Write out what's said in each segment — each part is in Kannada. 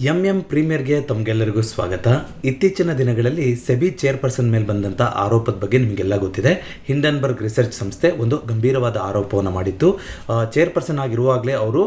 ಪ್ರೀಮಿಯರ್ಗೆ ತಮಗೆಲ್ಲರಿಗೂ ಸ್ವಾಗತ. ಇತ್ತೀಚಿನ ದಿನಗಳಲ್ಲಿ ಸೆಬಿ ಚೇರ್ಪರ್ಸನ್ ಮೇಲೆ ಬಂದಂಥ ಆರೋಪದ ಬಗ್ಗೆ ನಿಮಗೆಲ್ಲ ಗೊತ್ತಿದೆ. ಹಿಂಡನ್ಬರ್ಗ್ ರಿಸರ್ಚ್ ಸಂಸ್ಥೆ ಒಂದು ಗಂಭೀರವಾದ ಆರೋಪವನ್ನು ಮಾಡಿತ್ತು. ಚೇರ್ಪರ್ಸನ್ ಆಗಿರುವಾಗಲೇ ಅವರು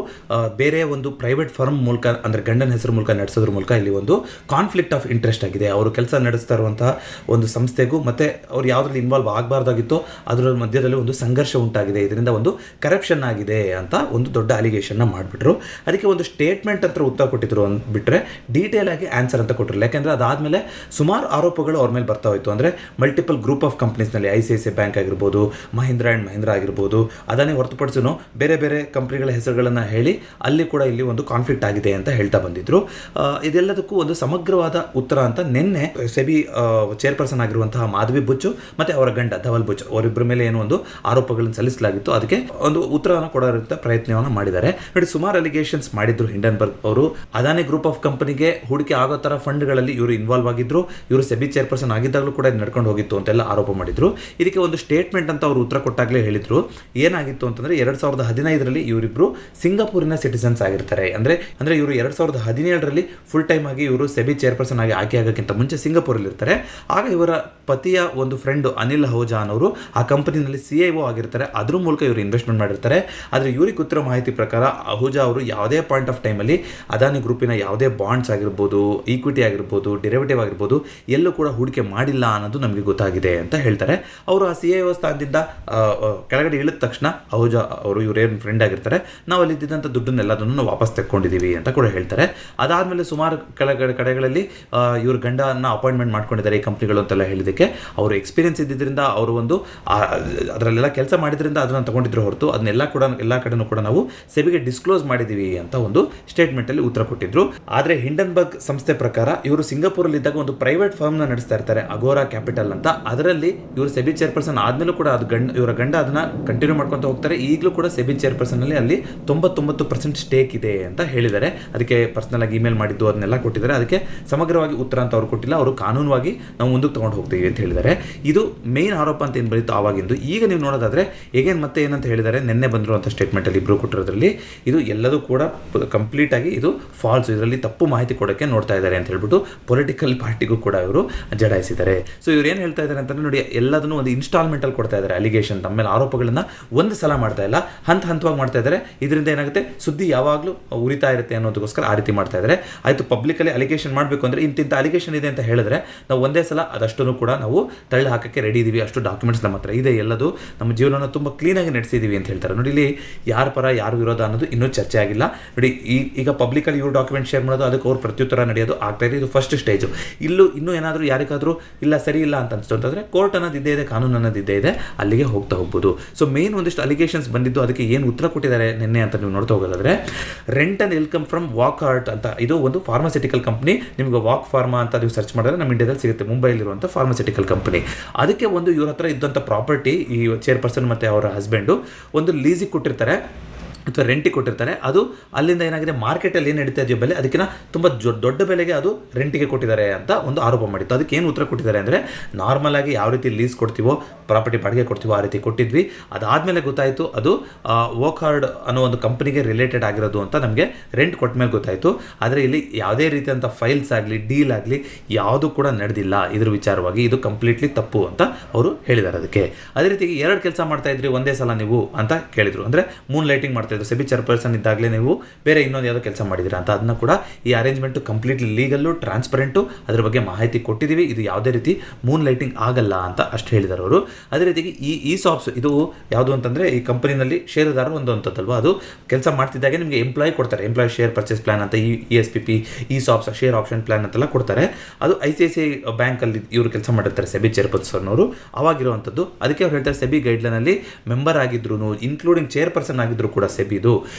ಬೇರೆ ಒಂದು ಪ್ರೈವೇಟ್ ಫರ್ಮ್ ಮೂಲಕ, ಅಂದರೆ ಗಂಡನ ಹೆಸರು ಮೂಲಕ ನಡೆಸೋದ್ರ ಮೂಲಕ ಇಲ್ಲಿ ಒಂದು ಕಾನ್ಫ್ಲಿಕ್ಟ್ ಆಫ್ ಇಂಟ್ರೆಸ್ಟ್ ಆಗಿದೆ. ಅವರು ಕೆಲಸ ನಡೆಸ್ತಾ ಇರುವಂತಹ ಒಂದು ಸಂಸ್ಥೆಗೂ ಮತ್ತು ಅವ್ರು ಯಾವುದ್ರಲ್ಲಿ ಇನ್ವಾಲ್ವ್ ಆಗಬಾರ್ದಾಗಿತ್ತೋ ಅದರ ಮಧ್ಯದಲ್ಲಿ ಒಂದು ಸಂಘರ್ಷ ಉಂಟಾಗಿದೆ, ಇದರಿಂದ ಒಂದು ಕರಪ್ಷನ್ ಆಗಿದೆ ಅಂತ ಒಂದು ದೊಡ್ಡ ಅಲಿಗೇಷನ್ನ ಮಾಡಿಬಿಟ್ರು. ಅದಕ್ಕೆ ಒಂದು ಸ್ಟೇಟ್ಮೆಂಟ್ ಅಂತ ಉತ್ತರ ಕೊಟ್ಟಿದ್ರು ಬಿಟ್ಟರೆ ಡೀಟೇಲ್ ಆಗಿ ಆನ್ಸರ್ ಅಂತ ಕೊಟ್ಟಿರಲಿಲ್ಲ. ಯಾಕೆಂದರೆ ಅದಾದಮೇಲೆ ಸುಮಾರು ಆರೋಪಗಳು ಅವ್ರ ಮೇಲೆ ಬರ್ತಾ ಹೋಯಿತು. ಅಂದರೆ ಮಲ್ಟಿಪಲ್ ಗ್ರೂಪ್ ಆಫ್ ಕಂಪ್ನೀಸ್ನಲ್ಲಿ ICICI ಬ್ಯಾಂಕ್ ಆಗಿರ್ಬೋದು, ಮಹೀಂದ್ರ ಆ್ಯಂಡ್ ಮಹೀಂದ್ರ ಆಗಿರ್ಬೋದು, ಅದನ್ನೇ ಹೊರತುಪಡಿಸಿನೂ ಬೇರೆ ಬೇರೆ ಕಂಪ್ನಿಗಳ ಹೆಸರುಗಳನ್ನು ಹೇಳಿ ಅಲ್ಲಿ ಕೂಡ ಇಲ್ಲಿ ಒಂದು ಕಾನ್ಫ್ಲಿಕ್ಟ್ ಆಗಿದೆ ಅಂತ ಹೇಳ್ತಾ ಬಂದಿದ್ರು. ಇದೆಲ್ಲದಕ್ಕೂ ಒಂದು ಸಮಗ್ರವಾದ ಉತ್ತರ ಅಂತ ನಿನ್ನೆ ಸೆಬಿ ಚೇರ್ಪರ್ಸನ್ ಆಗಿರುವಂತಹ ಮಾಧವಿ ಬುಚ್ಚು ಮತ್ತು ಅವರ ಗಂಡ ಧವಲ್ ಬುಚ್ ಅವರಿಬ್ಬರ ಮೇಲೆ ಏನು ಒಂದು ಆರೋಪಗಳನ್ನು ಸಲ್ಲಿಸಲಾಗಿತ್ತು, ಅದಕ್ಕೆ ಒಂದು ಉತ್ತರವನ್ನು ಕೊಡೋಂಥ ಪ್ರಯತ್ನವನ್ನು ಮಾಡಿದ್ದಾರೆ. ನೋಡಿ, ಸುಮಾರು ಅಲಿಗೇಷನ್ಸ್ ಮಾಡಿದ್ರು ಹಿಂಡನ್ಬರ್ಗ್ ಅವರು. ಅದಾನಿ ಗ್ರೂಪ್ ಆಫ್ ಕಂಪನಿಗೆ ಹೂಡಿಕೆ ಆಗೋ ಥರ ಫಂಡ್ಗಳಲ್ಲಿ ಇವರು ಇನ್ವಾಲ್ವ್ ಆಗಿದ್ರು, ಇವರು ಸೆಬಿ ಚೇರ್ಪರ್ಸನ್ ಆಗಿದ್ದಾಗಲೂ ಕೂಡ ಇದು ನಡ್ಕೊಂಡು ಹೋಗಿತ್ತು ಅಂತೆಲ್ಲ ಆರೋಪ ಮಾಡಿದ್ರು. ಇದಕ್ಕೆ ಒಂದು ಸ್ಟೇಟ್ಮೆಂಟ್ ಅಂತ ಅವರು ಉತ್ತರ ಕೊಟ್ಟಾಗಲೇ ಹೇಳಿದ್ರು. ಏನಾಗಿತ್ತು ಅಂತಂದರೆ 2015ರಲ್ಲಿ ಇವರಿಬ್ಬರು ಸಿಂಗಾಪುರಿನ ಸಿಟಿಸನ್ಸ್ ಆಗಿರ್ತಾರೆ. ಅಂದರೆ ಇವರು 2017ರಲ್ಲಿ ಫುಲ್ ಟೈಮ್ ಆಗಿ ಇವರು ಸೆಬಿ ಚೇರ್ಪರ್ಸನ್ ಆಗಿ ಆಯ್ಕೆ ಆಗೋಕ್ಕಿಂತ ಮುಂಚೆ ಸಿಂಗಾಪುರಲ್ಲಿ ಇರ್ತಾರೆ. ಆಗ ಇವರ ಪತಿಯ ಒಂದು ಫ್ರೆಂಡು ಅನಿಲ್ ಅಹುಜಾ ಅವರು ಆ ಕಂಪನಿನಲ್ಲಿ CIO ಆಗಿರ್ತಾರೆ. ಅದ್ರ ಮೂಲಕ ಇವರು ಇನ್ವೆಸ್ಟ್ಮೆಂಟ್ ಮಾಡಿರ್ತಾರೆ. ಆದರೆ ಇವ್ರಿಗೆ ಗೊತ್ತಿರೋ ಮಾಹಿತಿ ಪ್ರಕಾರ ಅಹುಜಾ ಅವರು ಯಾವುದೇ ಪಾಯಿಂಟ್ ಆಫ್ ಟೈಮಲ್ಲಿ ಅದಾನಿ ಗ್ರೂಪಿನ ಯಾವುದೇ ಬಾಂಡ್ಸ್ ಆಗಿರ್ಬೋದು, ಈಕ್ವಿಟಿ ಆಗಿರ್ಬೋದು, ಡೆರಿವೇಟಿವ್ ಆಗಿರ್ಬೋದು ಎಲ್ಲೂ ಕೂಡ ಹೂಡಿಕೆ ಮಾಡಿಲ್ಲ ಅನ್ನೋದು ನಮಗೆ ಗೊತ್ತಾಗಿದೆ ಅಂತ ಹೇಳ್ತಾರೆ. ಅವರು ಆ CIO ಸ್ಥಾನದಿಂದ ಕೆಳಗಡೆ ಇಳಿದ ತಕ್ಷಣ ಅಹುಜಾ ಅವರು ಇವರೇನು ಫ್ರೆಂಡ್ ಆಗಿರ್ತಾರೆ, ನಾವು ಅಲ್ಲಿದ್ದಂಥ ದುಡ್ಡನ್ನೆಲ್ಲದನ್ನು ನಾವು ವಾಪಸ್ ತೆಕ್ಕೊಂಡಿದ್ದೀವಿ ಅಂತ ಕೂಡ ಹೇಳ್ತಾರೆ. ಅದಾದಮೇಲೆ ಸುಮಾರು ಕಡೆಗಳಲ್ಲಿ ಇವ್ರ ಗಂಡನ ಅಪಾಯಿಂಟ್ಮೆಂಟ್ ಮಾಡ್ಕೊಂಡಿದ್ದಾರೆ ಈ ಕಂಪ್ನಿಗಳು ಅಂತೆಲ್ಲ ಹೇಳಿದ್ದಕ್ಕೆ ಅವರು ಎಕ್ಸ್ಪೀರಿಯನ್ಸ್ ಇದ್ದಿದ್ದರಿಂದ ಅವರು ಒಂದು ಅದರಲ್ಲೆಲ್ಲ ಕೆಲಸ ಮಾಡಿದ್ರಿಂದ ಅದನ್ನು ತಗೊಂಡಿದ್ರು ಹೊರತು ಅದನ್ನೆಲ್ಲ ಕೂಡ ಎಲ್ಲ ಕಡೆನೂ ಕೂಡ ನಾವು ಸೆಬಿಗೆ ಡಿಸ್ಕ್ಲೋಸ್ ಮಾಡಿದ್ದೀವಿ ಅಂತ ಒಂದು ಸ್ಟೇಟ್ಮೆಂಟಲ್ಲಿ ಉತ್ತರ ಕೊಟ್ಟಿದ್ರು. ಆದರೆ ಹಿಂಡನ್ಬರ್ಗ್ ಸಂಸ್ಥೆ ಪ್ರಕಾರ ಇವರು ಸಿಂಗಾಪುರಲ್ಲಿ ಇದ್ದಾಗ ಒಂದು ಪ್ರೈವೇಟ್ ಫರ್ಮ್ನ ನಡೆಸ್ತಾ ಇರ್ತಾರೆ, ಅಗೋರಾ ಕ್ಯಾಪಿಟಲ್ ಅಂತ. ಅದರಲ್ಲಿ ಇವರು ಸೆಬಿ ಚೇರ್ಪರ್ಸನ್ ಆದಮೇಲೂ ಕೂಡ ಇವರ ಗಂಡ ಅದನ್ನು ಕಂಟಿನ್ಯೂ ಮಾಡ್ಕೊತ ಹೋಗ್ತಾರೆ. ಈಗಲೂ ಕೂಡ ಸೆಬಿ ಚೇರ್ಪರ್ಸನ್ನಲ್ಲಿ ಅಲ್ಲಿ 99% ಸ್ಟೇಕ್ ಇದೆ ಅಂತ ಹೇಳಿದ್ದಾರೆ. ಅದಕ್ಕೆ ಪರ್ಸನಲ್ ಆಗಿ ಇಮೇಲ್ ಮಾಡಿದ್ದು ಅದನ್ನೆಲ್ಲ ಕೊಟ್ಟಿದ್ದಾರೆ. ಅದಕ್ಕೆ ಸಮಗ್ರವಾಗಿ ಉತ್ತರ ಅಂತ ಅವರು ಕೊಟ್ಟಿಲ್ಲ. ಅವರು ಕಾನೂನುವಾಗಿ ನಾವು ಮುಂದಕ್ಕೆ ತೊಗೊಂಡು ಹೋಗ್ತೀವಿ ಅಂತ ಹೇಳಿದ್ದಾರೆ. ಇದು ಮೇನ್ ಆರೋಪ ಅಂತ ಏನು ಬರೀತು ಆವಾಗಿಂದು. ಈಗ ನೀವು ನೋಡೋದಾದರೆ ಹೇಗೇನು ಮತ್ತೆ ಏನಂತ ಹೇಳಿದ್ದಾರೆ, ನಿನ್ನೆ ಬಂದಿರುವಂಥ ಸ್ಟೇಟ್ಮೆಂಟಲ್ಲಿ ಇಬ್ಬರು ಕೊಟ್ಟಿರೋದ್ರಲ್ಲಿ ಇದು ಎಲ್ಲದೂ ಕೂಡ ಕಂಪ್ಲೀಟಾಗಿ ಇದು ಫಾಲ್ಸ್, ಇದರಲ್ಲಿ ತಪ್ಪು ಮಾಹಿತಿ ಕೊಡೋಕ್ಕೆ ನೋಡ್ತಾ ಇದ್ದಾರೆ ಅಂತ ಹೇಳ್ಬಿಟ್ಟು ಪೊಲಿಟಿಕಲ್ ಪಾರ್ಟಿಗೂ ಕೂಡ ಇವರು ಜಡಾಯಿಸಿದ್ದಾರೆ. ಸೊ ಇವ್ರು ಏನು ಹೇಳ್ತಾ ಇದ್ದಾರೆ ಅಂತಂದರೆ, ನೋಡಿ, ಎಲ್ಲದನ್ನು ಒಂದು ಇನ್ಸ್ಟಾಲ್ಮೆಂಟಲ್ಲಿ ಕೊಡ್ತಾ ಇದ್ದಾರೆ. ಅಲಿಗೇಷನ್ ತಮ್ಮ ಮೇಲೆ ಆರೋಪಗಳನ್ನು ಒಂದು ಸಲ ಮಾಡ್ತಾ ಇಲ್ಲ, ಹಂತವಾಗಿ ಮಾಡ್ತಾ ಇದ್ದಾರೆ. ಇದರಿಂದ ಏನಾಗುತ್ತೆ, ಸುದ್ದಿ ಯಾವಾಗಲೂ ಉರಿತಾ ಇರುತ್ತೆ ಅನ್ನೋದಕ್ಕೋಸ್ಕರ ಆ ರೀತಿ ಮಾಡ್ತಾ ಇದ್ದಾರೆ. ಆಯಿತು, ಪಬ್ಲಿಕಲ್ಲಿ ಅಲಿಗೇಷನ್ ಮಾಡಬೇಕು ಅಂದರೆ ಇಂತಿಂಥ ಅಲಿಗೇಷನ್ ಇದೆ ಅಂತ ಹೇಳಿದ್ರೆ ನಾವು ಒಂದೇ ಸಲ ಅದಷ್ಟನ್ನು ಕೂಡ ನಾವು ತಳ್ಳಿ ಹಾಕೋಕ್ಕೆ ರೆಡಿ ಇದ್ದೀವಿ, ಅಷ್ಟು ಡಾಕ್ಯುಮೆಂಟ್ಸ್ ನಮ್ಮ ಹತ್ರ ಇದೆ, ಎಲ್ಲದು ನಮ್ಮ ಜೀವನನ ತುಂಬ ಕ್ಲೀನಾಗಿ ನಡೆಸಿದ್ದೀವಿ ಅಂತ ಹೇಳ್ತಾರೆ. ನೋಡಿ, ಇಲ್ಲಿ ಯಾರ ಪರ ಯಾರು ವಿರೋಧ ಅನ್ನೋದು ಇನ್ನೂ ಚರ್ಚೆ ಆಗಿಲ್ಲ. ನೋಡಿ, ಈಗ ಪಬ್ಲಿಕಲ್ಲಿ ಇವರು ಡಾಕ್ಯುಮೆಂಟ್ ಶೇರ್ ಮಾಡೋದು, ಅದಕ್ಕೆ ಅವ್ರ ಪ್ರತ್ಯುತ್ತರ ನಡೆಯೋದು ಆಗ್ತಾ ಇದೆ. ಇದು ಫಸ್ಟ್ ಸ್ಟೇಜು. ಇನ್ನೂ ಏನಾದರೂ ಯಾರಿಗಾದರೂ ಇಲ್ಲ ಸರಿ ಇಲ್ಲ ಅಂತ ಅನಿಸ್ತು ಅಂತಂದರೆ ಕೋರ್ಟ್ ಅನ್ನೋದು ಇದ್ದೇ ಇದೆ, ಕಾನೂನು ಅನ್ನೋದು ಇದ್ದೇ ಇದೆ, ಅಲ್ಲಿಗೆ ಹೋಗ್ಬೋದು. ಸೊ ಮೇನ್ ಒಂದಿಷ್ಟು ಅಲಿಗೇಷನ್ಸ್ ಬಂದಿದ್ದು, ಅದಕ್ಕೆ ಏನು ಉತ್ತರ ಕೊಟ್ಟಿದ್ದಾರೆ ನಿನ್ನೆ ಅಂತ ನೀವು ನೋಡ್ತಾ ಹೋಗೋದಾದರೆ, rent and income from Wockhardt ಅಂತ, ಇದು ಒಂದು ಫಾರ್ಮಾಸ್ಯೂಟಿಕಲ್ ಕಂಪ್ನಿ. ನಿಮಗೆ ವಾಕ್ ಫಾರ್ಮಾ ಅಂತ ನೀವು ಸರ್ಚ್ ಮಾಡಿದ್ರೆ ನಮ್ಮ ಇಂಡಿಯಾದಲ್ಲಿ ಸಿಗುತ್ತೆ, ಮುಂಬೈಲಿರುವಂಥ ಫಾರ್ಮಾಸ್ಯೂಟಿಕಲ್ ಕಂಪನಿ. ಅದಕ್ಕೆ ಒಂದು ಇವ್ರ ಹತ್ರ ಇದ್ದಂಥ ಪ್ರಾಪರ್ಟಿ ಈ ಚೇರ್ಪರ್ಸನ್ ಮತ್ತು ಅವರ ಹಸ್ಬೆಂಡು ಒಂದು ಲೀಸಿಗೆ ಕೊಟ್ಟಿರ್ತಾರೆ ಅಥವಾ ರೆಂಟಿಗೆ ಕೊಟ್ಟಿರ್ತಾರೆ. ಅದು ಅಲ್ಲಿಂದ ಏನಾಗಿದೆ, ಮಾರ್ಕೆಟಲ್ಲಿ ಏನು ನಡೀತಾ ಇದೆಯೋ ಬೆಲೆ ಅದಕ್ಕಿಂತ ತುಂಬ ದೊಡ್ಡ ಬೆಲೆಗೆ ಅದು ರೆಂಟಿಗೆ ಕೊಟ್ಟಿದ್ದಾರೆ ಅಂತ ಒಂದು ಆರೋಪ ಮಾಡಿತ್ತು. ಅದಕ್ಕೆ ಏನು ಉತ್ತರ ಕೊಟ್ಟಿದ್ದಾರೆ ಅಂದರೆ, ನಾರ್ಮಲ್ ಆಗಿ ಯಾವ ರೀತಿ ಲೀಸ್ ಕೊಡ್ತೀವೋ, ಪ್ರಾಪರ್ಟಿ ಬಾಡಿಗೆ ಕೊಡ್ತೀವೋ ಆ ರೀತಿ ಕೊಟ್ಟಿದ್ವಿ. ಅದಾದಮೇಲೆ ಗೊತ್ತಾಯಿತು ಅದು ವೋಕಾರ್ಡ್ ಅನ್ನೋ ಒಂದು ಕಂಪ್ನಿಗೆ ರಿಲೇಟೆಡ್ ಆಗಿರೋದು ಅಂತ ನಮಗೆ ರೆಂಟ್ ಕೊಟ್ಟ ಮೇಲೆ ಗೊತ್ತಾಯಿತು. ಆದರೆ ಇಲ್ಲಿ ಯಾವುದೇ ರೀತಿಯಂಥ ಫೈಲ್ಸ್ ಆಗಲಿ ಡೀಲ್ ಆಗಲಿ ಯಾವುದೂ ಕೂಡ ನಡೆದಿಲ್ಲ ಇದ್ರ ವಿಚಾರವಾಗಿ. ಇದು ಕಂಪ್ಲೀಟ್ಲಿ ತಪ್ಪು ಅಂತ ಅವರು ಹೇಳಿದ್ದಾರೆ. ಅದಕ್ಕೆ ಅದೇ ರೀತಿಯಾಗಿ 2 ಕೆಲಸ ಮಾಡ್ತಾಯಿದ್ರಿ ಒಂದೇ ಸಲ ನೀವು ಅಂತ ಕೇಳಿದರು. ಅಂದರೆ ಮೂನ್ ಲೈಟಿಂಗ್ ಮಾಡ್ತಾ ಸೆಬಿ ಚೇರ್ಪರ್ಸನ್ ಇದ್ದಾಗಲೇ ನೀವು ಬೇರೆ ಇನ್ನೊಂದು ಯಾವುದೋ ಕೆಲಸ ಮಾಡಿದ್ದೀರಾ ಅಂತ. ಅದನ್ನ ಕೂಡ ಈ ಅರೇಂಜ್ಮೆಂಟು ಕಂಪ್ಲೀಟ್ಲಿ ಲೀಗಲ್ಲು, ಟ್ರಾನ್ಸ್ಪರೆಂಟು, ಅದ್ರ ಬಗ್ಗೆ ಮಾಹಿತಿ ಕೊಟ್ಟಿದ್ದೀವಿ, ಇದು ಯಾವುದೇ ರೀತಿ ಮೂನ್ ಲೈಟಿಂಗ್ ಆಗಲ್ಲ ಅಂತ ಅಷ್ಟು ಹೇಳಿದ್ದಾರೆ ಅವರು. ಅದೇ ರೀತಿಯಾಗಿ ಈ ಸಾಪ್ಸ್ ಇದು ಯಾವುದು ಅಂತಂದರೆ, ಈ ಕಂಪನಿನಲ್ಲಿ ಷೇರುದಾರರು ಒಂದು ಅಂತಲ್ವ, ಅದು ಕೆಲಸ ಮಾಡ್ತಿದ್ದಾಗೆ ನಿಮಗೆ ಎಂಪ್ಲಾಯ್ ಕೊಡ್ತಾರೆ, ಎಂಪ್ಲಾಯ್ ಶೇರ್ ಪರ್ಚೇಸ್ ಪ್ಲಾನ್ ಅಂತ, ESPP, ಈ ಸಾಪ್ಸ್ ಶೇರ್ ಆಪ್ಷನ್ ಪ್ಲಾನ್ ಅಂತೆಲ್ಲ ಕೊಡ್ತಾರೆ. ಅದು ICICI ಬ್ಯಾಂಕಲ್ಲಿ ಇವರು ಕೆಲಸ ಮಾಡಿರ್ತಾರೆ ಸೆಬಿ ಚೇರ್ಪರ್ಸನ್ ಅವರು, ಅವಾಗಿರುವಂಥದ್ದು. ಅದಕ್ಕೆ ಅವ್ರು ಹೇಳ್ತಾರೆ, ಸೆಬಿ ಗೈಡ್ಲೈನಲ್ಲಿ ಮೆಂಬರ್ ಆಗಿದ್ರು, ಇನ್ಕ್ಲೂಡಿಂಗ್ ಚೇರ್ಪರ್ಸನ್ ಆಗಿದ್ರು ಕೂಡ ಸೆಬಿದು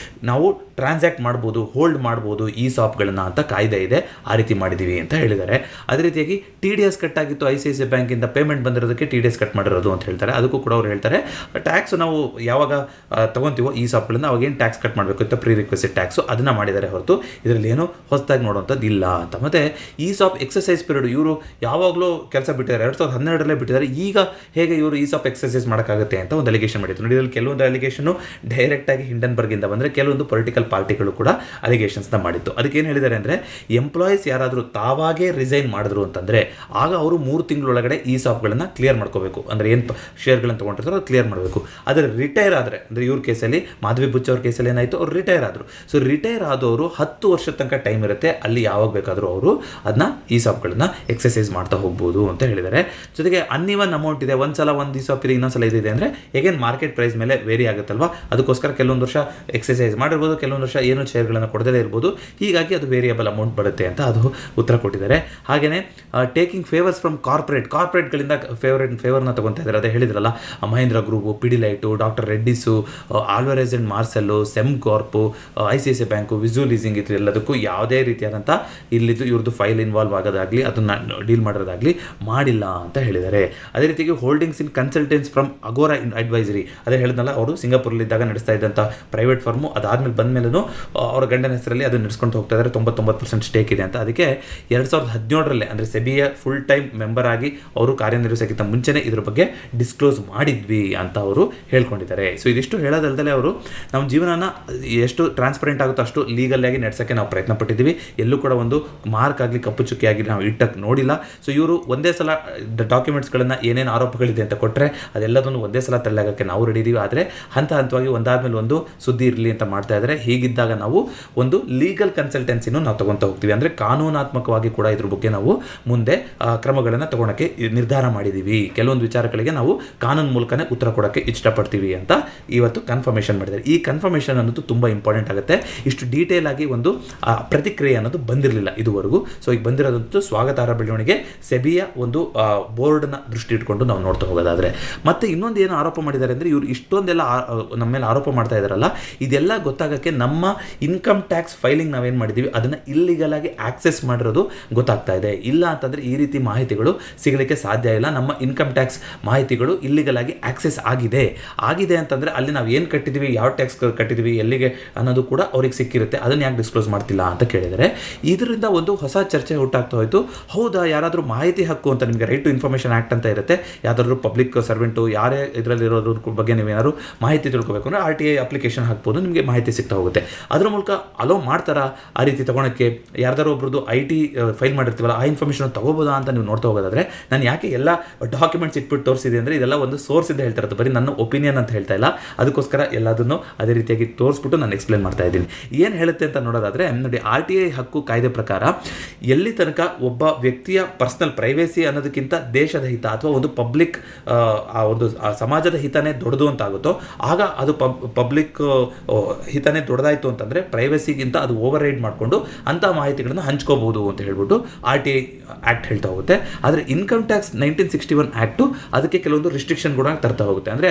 ನಾವು ಟ್ರಾನ್ಸಾಕ್ಟ್ ಮಾಡ್ಬೋದು, ಹೋಲ್ಡ್ ಮಾಡ್ಬೋದು ಈ ಸಾಪ್ಗಳನ್ನ ಅಂತ ಕಾಯ್ದೆ ಇದೆ, ಆ ರೀತಿ ಮಾಡಿದ್ದೀವಿ ಅಂತ ಹೇಳಿದ್ದಾರೆ. ಅದೇ ರೀತಿಯಾಗಿ TDS ಕಟ್ ಆಗಿತ್ತು ICICI ಬ್ಯಾಂಕಿಂದ, ಪೇಮೆಂಟ್ ಬಂದಿರೋದಕ್ಕೆ TDS ಕಟ್ ಮಾಡಿರೋದು ಅಂತ ಹೇಳ್ತಾರೆ. ಅದಕ್ಕೂ ಕೂಡ ಅವ್ರು ಹೇಳ್ತಾರೆ, ಟ್ಯಾಕ್ಸ್ ನಾವು ಯಾವಾಗ ತೊಗೊತೀವೋ ಈ ಸಾಪ್ಗಳಿಂದ ಅವಾಗೇನು ಟ್ಯಾಕ್ಸ್ ಕಟ್ ಮಾಡಬೇಕು ಅಂತ ಪ್ರೀ ರಿಕ್ವೆಸ್ಟ್ ಟ್ಯಾಕ್ಸು ಅದನ್ನು ಮಾಡಿದ್ದಾರೆ ಹೊರತು ಇದರಲ್ಲಿ ಏನೂ ಹೊಸದಾಗಿ ನೋಡುವಂಥದ್ದು ಇಲ್ಲ ಅಂತ. ಮತ್ತು ಈ ಸಾಪ್ ಎಕ್ಸಸೈಸ್ ಪೀರಿಯಡ್ ಇವರು ಯಾವಾಗಲೂ ಕೆಲಸ ಬಿಟ್ಟಿದ್ದಾರೆ, 2012ರಲ್ಲೇ ಬಿಟ್ಟಿದ್ದಾರೆ. ಈಗ ಹೇಗೆ ಇವರು ಈ ಸಾಪ್ ಎಕ್ಸಸೈಸ್ ಮಾಡೋಕ್ಕಾಗುತ್ತೆ ಅಂತ ಒಂದು ಅಲಿಗೇಷನ್ ಮಾಡಿದ್ರು. ನೋಡಿ, ಇದರಲ್ಲಿ ಕೆಲವೊಂದು ಅಲಿಗೇಷನ್ನು ಡೈರೆಕ್ಟಾಗಿ ಹಿಂಡನ್ ಹಿಂಡನ್ಬರ್ಗಿಂದ ಬಂದರೆ ಕೆಲವೊಂದು ಪೊಲಿಟಿಕಲ್ ಪಾರ್ಟಿಗಳು ಕೂಡ ಅಲಿಗೇಷನ್ಸ್ನ ಮಾಡಿತ್ತು. ಅದಕ್ಕೆ ಏನು ಹೇಳಿದ್ದಾರೆ ಅಂದರೆ, ಎಂಪ್ಲಾಯೀಸ್ ಯಾರಾದರೂ ತಾವಾಗೇ ರಿಸೈನ್ ಮಾಡಿದ್ರು ಅಂತಂದರೆ ಆಗ ಅವರು 3 ತಿಂಗಳೊಳಗಡೆ ಈ ಸಾಫ್ಗಳನ್ನು ಕ್ಲಿಯರ್ ಮಾಡ್ಕೋಬೇಕು. ಅಂದರೆ ಏನು ಶೇರ್ಗಳನ್ನು ತೊಗೊಂಡಿರ್ತಾರೋ ಅದು ಕ್ಲಿಯರ್ ಮಾಡಬೇಕು. ಆದರೆ ರಿಟೈರ್ ಆದರೆ, ಅಂದರೆ ಇವ್ರ ಕೇಸಲ್ಲಿ ಮಾಧವಿ ಬುಚ್ ಅವ್ರ ಕೇಸಲ್ಲಿ ಏನಾಯಿತು, ಅವ್ರು ರಿಟೈರ್ ಆದರು. ಸೊ ರಿಟೈರ್ ಆದವರು 10 ವರ್ಷದ ತನಕ ಟೈಮ್ ಇರುತ್ತೆ, ಅಲ್ಲಿ ಯಾವಾಗ ಬೇಕಾದರೂ ಅವರು ಅದನ್ನ ಈ ಸಾಫ್ಗಳನ್ನು ಎಕ್ಸಸೈಸ್ ಮಾಡ್ತಾ ಹೋಗ್ಬೋದು ಅಂತ ಹೇಳಿದ್ದಾರೆ. ಜೊತೆಗೆ ಅನ್ಇವನ್ ಅಮೌಂಟ್ ಇದೆ, ಒಂದ್ಸಲ ಒಂದು ಈ ಸಾಫ್ ಇದೆ, ಇನ್ನೊಂದ್ಸಲ ಇದಿದೆ ಅಂದರೆ ಹೇಗೇನು ಮಾರ್ಕೆಟ್ ಪ್ರೈಸ್ ಮೇಲೆ ವೇರಿ ಆಗುತ್ತಲ್ವಾ, ಅದಕ್ಕೋಸ್ಕರ ಕೆಲವೊಂದು ವರ್ಷ ಎಕ್ಸಸೈಸ್ ಮಾಡಿರ್ಬೋದು, ಕೆಲವೊಂದು ವರ್ಷ ಏನು ಶೇರ್ಗಳನ್ನು ಕೊಡದೇ ಇರ್ಬೋದು, ಹೀಗಾಗಿ ಅದು ವೇರಿಯಬಲ್ ಅಮೌಂಟ್ ಬರುತ್ತೆ ಅಂತ ಅದು ಉತ್ತರ ಕೊಟ್ಟಿದ್ದಾರೆ. ಹಾಗೆಯೇ ಟೇಕಿಂಗ್ ಫೇವರ್ಸ್ ಫ್ರಮ್ ಕಾರ್ಪೊರೇಟ್ಗಳಿಂದ ಫೇವರ್ನ ತೊಗೊತಾ ಇದ್ದಾರೆ. ಅದೇ ಹೇಳಿದ್ರಲ್ಲ, Mahindra group, Pidilite, doctor Reddy's, Alvares and Marcel, Sembcorp, ICICI bank, visual leasing, ಇದು ಎಲ್ಲದಕ್ಕೂ ಯಾವುದೇ ರೀತಿಯಾದಂಥ ಇಲ್ಲಿದ್ದು ಇವ್ರದ್ದು ಫೈಲ್ ಇನ್ವಾಲ್ವ್ ಆಗೋದಾಗಲಿ ಅದನ್ನು ಡೀಲ್ ಮಾಡೋದಾಗಲಿ ಮಾಡಿಲ್ಲ ಅಂತ ಹೇಳಿದ್ದಾರೆ. ಅದೇ ರೀತಿಯಾಗಿ holdings in consultants from agora advisory, ಅದೇ ಹೇಳಿದ್ನಲ್ಲ, ಅವರು ಸಿಂಗಾಪುರಲ್ಲಿದ್ದಾಗ ನಡೆಸ್ತಾ ಇದ್ದಂಥ ಪ್ರೈವೇಟ್ ಫರ್ಮು, ಅದಾದಮೇಲೆ ಬಂದ ಮೇಲೂ ಅವರ ಗಂಡನ ಹೆಸರಲ್ಲಿ ಅದನ್ನು ನಡೆಸ್ಕೊಂಡು ಹೋಗ್ತಾ ಇದ್ದಾರೆ. 99% ಸ್ಟೇಕ್ ಇದೆ ಅಂತ. ಅದಕ್ಕೆ 2017 ಅಂದರೆ ಸೆಬಿಯ ಫುಲ್ ಟೈಮ್ ಮೆಂಬರ್ ಆಗಿ ಅವರು ಕಾರ್ಯನಿರ್ವಹಿಸೋಕ್ಕಿಂತ ಮುಂಚೆನೇ ಇದ್ರ ಬಗ್ಗೆ ಡಿಸ್ಕ್ಲೋಸ್ ಮಾಡಿದ್ವಿ ಅಂತ ಅವರು ಹೇಳ್ಕೊಂಡಿದ್ದಾರೆ. ಸೊ ಇದಿಷ್ಟು ಹೇಳೋದಲ್ದಲೇ ಅವರು ನಮ್ಮ ಜೀವನನ ಎಷ್ಟು ಟ್ರಾನ್ಸ್ಪರೆಂಟ್ ಆಗುತ್ತೋ ಅಷ್ಟು ಲೀಗಲ್ಲಾಗಿ ನಡೆಸೋಕ್ಕೆ ನಾವು ಪ್ರಯತ್ನ ಪಟ್ಟಿದ್ದೀವಿ. ಎಲ್ಲೂ ಕೂಡ ಒಂದು ಮಾರ್ಕ್ ಆಗಲಿ ಕಪ್ಪು ಚುಕ್ಕಿ ಆಗಲಿ ನಾವು ಇಟ್ಟಕ್ಕೆ ನೋಡಿಲ್ಲ. ಸೊ ಇವರು ಒಂದೇ ಸಲ ಡಾಕ್ಯುಮೆಂಟ್ಸ್ಗಳನ್ನು ಏನೇನು ಆರೋಪಗಳಿದೆ ಅಂತ ಕೊಟ್ಟರೆ ಅದೆಲ್ಲದನ್ನು ಒಂದೇ ಸಲ ತಳ್ಳಾಗಕ್ಕೆ ನಾವು ರೆಡಿ ಇದ್ದೀವಿ. ಆದರೆ ಹಂತವಾಗಿ ಒಂದಾದ್ಮೇಲೆ ಒಂದು ಸುದ್ದಿ ಇರಲಿ ಅಂತ ಮಾಡ್ತಾ ಇದ್ದಾರೆ. ಹೀಗಿದ್ದಾಗ ನಾವು ಒಂದು ಲೀಗಲ್ ಕನ್ಸಲ್ಟೆನ್ಸಿನೂ ನಾವು ತೊಗೊತಾ ಹೋಗ್ತೀವಿ. ಅಂದರೆ ಕಾನೂನಾತ್ಮಕವಾಗಿ ಕೂಡ ಇದ್ರ ಬಗ್ಗೆ ನಾವು ಮುಂದೆ ಕ್ರಮಗಳನ್ನು ತಗೊಳಕ್ಕೆ ನಿರ್ಧಾರ ಮಾಡಿದ್ದೀವಿ. ಕೆಲವೊಂದು ವಿಚಾರಗಳಿಗೆ ನಾವು ಕಾನೂನು ಮೂಲಕನೇ ಉತ್ತರ ಕೊಡೋಕ್ಕೆ ಇಷ್ಟಪಡ್ತೀವಿ ಅಂತ ಇವತ್ತು ಕನ್ಫರ್ಮೇಷನ್ ಮಾಡಿದ್ದಾರೆ. ಈ ಕನ್ಫರ್ಮೇಷನ್ ಅನ್ನೋದು ತುಂಬ ಇಂಪಾರ್ಟೆಂಟ್ ಆಗುತ್ತೆ. ಇಷ್ಟು ಡೀಟೇಲ್ ಆಗಿ ಒಂದು ಪ್ರತಿಕ್ರಿಯೆ ಅನ್ನೋದು ಬಂದಿರಲಿಲ್ಲ ಇದುವರೆಗೂ. ಸೊ ಈಗ ಬಂದಿರೋದಂತೂ ಸ್ವಾಗತಾರ್ಹ ಬೆಳವಣಿಗೆ ಸೆಬಿಯ ಒಂದು ಬೋರ್ಡ್ನ ದೃಷ್ಟಿ ಇಟ್ಕೊಂಡು ನಾವು ನೋಡ್ತಾ ಹೋಗೋದಾದರೆ. ಮತ್ತು ಇನ್ನೊಂದು ಏನು ಆರೋಪ ಮಾಡಿದ್ದಾರೆ ಅಂದರೆ, ಇವರು ಇಷ್ಟೊಂದೆಲ್ಲ ನಮ್ಮ ಮೇಲೆ ಆರೋಪ ಮಾಡ್ತಾ ಇದ್ದಾರಲ್ಲ, ಇದೆಲ್ಲ ಗೊತ್ತಾಗೋಕ್ಕೆ ನಮ್ಮ ಇನ್ಕಮ್ ಟ್ಯಾಕ್ಸ್ ಫೈಲಿಂಗ್ ನಾವೇನು ಮಾಡಿದ್ದೀವಿ ಅದನ್ನು ಇಲ್ಲಿಗಲ್ ಆಗಿ ಆಕ್ಸೆಸ್ ಮಾಡಿರೋದು ಗೊತ್ತಾಗ್ತಾ ಇದೆ. ಇಲ್ಲ ಅಂತಂದರೆ ಈ ರೀತಿ ಮಾಹಿತಿಗಳು ಸಿಗಲಿಕ್ಕೆ ಸಾಧ್ಯ ಇಲ್ಲ. ನಮ್ಮ ಇನ್ಕಮ್ ಟ್ಯಾಕ್ಸ್ ಮಾಹಿತಿಗಳು ಇಲ್ಲಿಗಲ್ ಆಗಿ ಆಕ್ಸೆಸ್ ಆಗಿದೆ ಅಂತಂದರೆ ಅಲ್ಲಿ ನಾವು ಏನು ಕಟ್ಟಿದ್ದೀವಿ, ಯಾವ ಟ್ಯಾಕ್ಸ್ ಕಟ್ಟಿದ್ದೀವಿ, ಎಲ್ಲಿಗೆ ಅನ್ನೋದು ಕೂಡ ಅವ್ರಿಗೆ ಸಿಕ್ಕಿರುತ್ತೆ. ಅದನ್ನು ಯಾಕೆ ಡಿಸ್ಕ್ಲೋಸ್ ಮಾಡ್ತಿಲ್ಲ ಅಂತ ಕೇಳಿದರೆ, ಇದರಿಂದ ಒಂದು ಹೊಸ ಚರ್ಚೆ ಹುಟ್ಟಾಗ್ತಾ ಹೋಯಿತು. ಹೌದಾ, ಯಾರಾದರೂ ಮಾಹಿತಿ ಹಕ್ಕು ಅಂತ, ನಿಮಗೆ ರೈಟ್ ಟು ಇನ್ಫಾರ್ಮೇಷನ್ ಆ್ಯಕ್ಟ್ ಅಂತ ಇರುತ್ತೆ, ಯಾವ್ದಾದ್ರು ಪಬ್ಲಿಕ್ ಸರ್ವೆಂಟು ಯಾರೇ ಇದರಲ್ಲಿರೋದ್ರ ಬಗ್ಗೆ ನೀವೇನಾದ್ರು ಮಾಹಿತಿ ತಿಳ್ಕೊಬೇಕು ಅಂದರೆ RTI ಅಪ್ಲಿಕೇಶನ್ ಹಾಕ್ಬೋದು, ನಿಮಗೆ ಮಾಹಿತಿ ಸಿಗ್ತಾ ಹೋಗುತ್ತೆ. ಅದ್ರ ಮೂಲಕ ಅಲೋ ಮಾಡ್ತಾರಾ ಆ ರೀತಿ ತೊಗೊಳಕ್ಕೆ? ಯಾರ್ದಾರು ಒಬ್ರದ್ದು IT ಫೈಲ್ ಮಾಡಿರ್ತೀವಲ್ಲ, ಆ ಇನ್ಫಾರ್ಮೇಷನ್ ತೊಗೋಬೋದಾ ಅಂತ ನೀವು ನೋಡ್ತಾ ಹೋಗೋದಾದರೆ, ನಾನು ಯಾಕೆ ಎಲ್ಲ ಡಾಕ್ಯುಮೆಂಟ್ಸ್ ಇಟ್ಬಿಟ್ಟು ತೋರಿಸಿದೆ ಅಂದರೆ, ಇದೆಲ್ಲ ಒಂದು ಸೋರ್ಸ್ ಇದೆ ಹೇಳ್ತಾ ಇರೋದು, ಬರೀ ನನ್ನ ಒಪಿನಿಯನ್ ಅಂತ ಹೇಳ್ತಾ ಇಲ್ಲ. ಅದಕ್ಕೋಸ್ಕರ ಎಲ್ಲದನ್ನು ಅದೇ ರೀತಿಯಾಗಿ ತೋರಿಸ್ಬಿಟ್ಟು ನಾನು ಎಕ್ಸ್ಪ್ಲೇನ್ ಮಾಡ್ತಾ ಇದ್ದೀನಿ. ಏನು ಹೇಳುತ್ತೆ ಅಂತ ನೋಡೋದಾದರೆ ನೋಡಿ, RTI ಹಕ್ಕು ಕಾಯ್ದೆ ಪ್ರಕಾರ ಎಲ್ಲಿ ತನಕ ಒಬ್ಬ ವ್ಯಕ್ತಿಯ ಪರ್ಸನಲ್ ಪ್ರೈವೇಸಿ ಅನ್ನೋದಕ್ಕಿಂತ ದೇಶದ ಹಿತ ಅಥವಾ ಒಂದು ಪಬ್ಲಿಕ್ ಒಂದು ಸಮಾಜದ ಹಿತನೇ ದೊಡ್ಡದು ಅಂತ ಆಗುತ್ತೋ, ಆಗ ಅದು ಪಬ್ಲಿಕ್ ಹಿತನೇ ದೊಡ್ಡದಾಯಿತು ಅಂತಂದರೆ ಪ್ರೈವೇಸಿಗಿಂತ ಅದು ಓವರ್ ರೈಡ್ ಮಾಡಿಕೊಂಡು ಅಂಥ ಮಾಹಿತಿಗಳನ್ನು ಹಂಚ್ಕೋಬಹುದು ಅಂತ ಹೇಳ್ಬಿಟ್ಟು RTI ಆ್ಯಕ್ಟ್ ಹೇಳ್ತಾ ಹೋಗುತ್ತೆ. ಆದರೆ ಇನ್ಕಮ್ ಟ್ಯಾಕ್ಸ್ 1961 ಆ್ಯಕ್ಟು ಅದಕ್ಕೆ ಕೆಲವೊಂದು ರಿಸ್ಟ್ರಿಕ್ಷನ್ ಕೂಡ ತರ್ತಾ ಹೋಗುತ್ತೆ. ಅಂದರೆ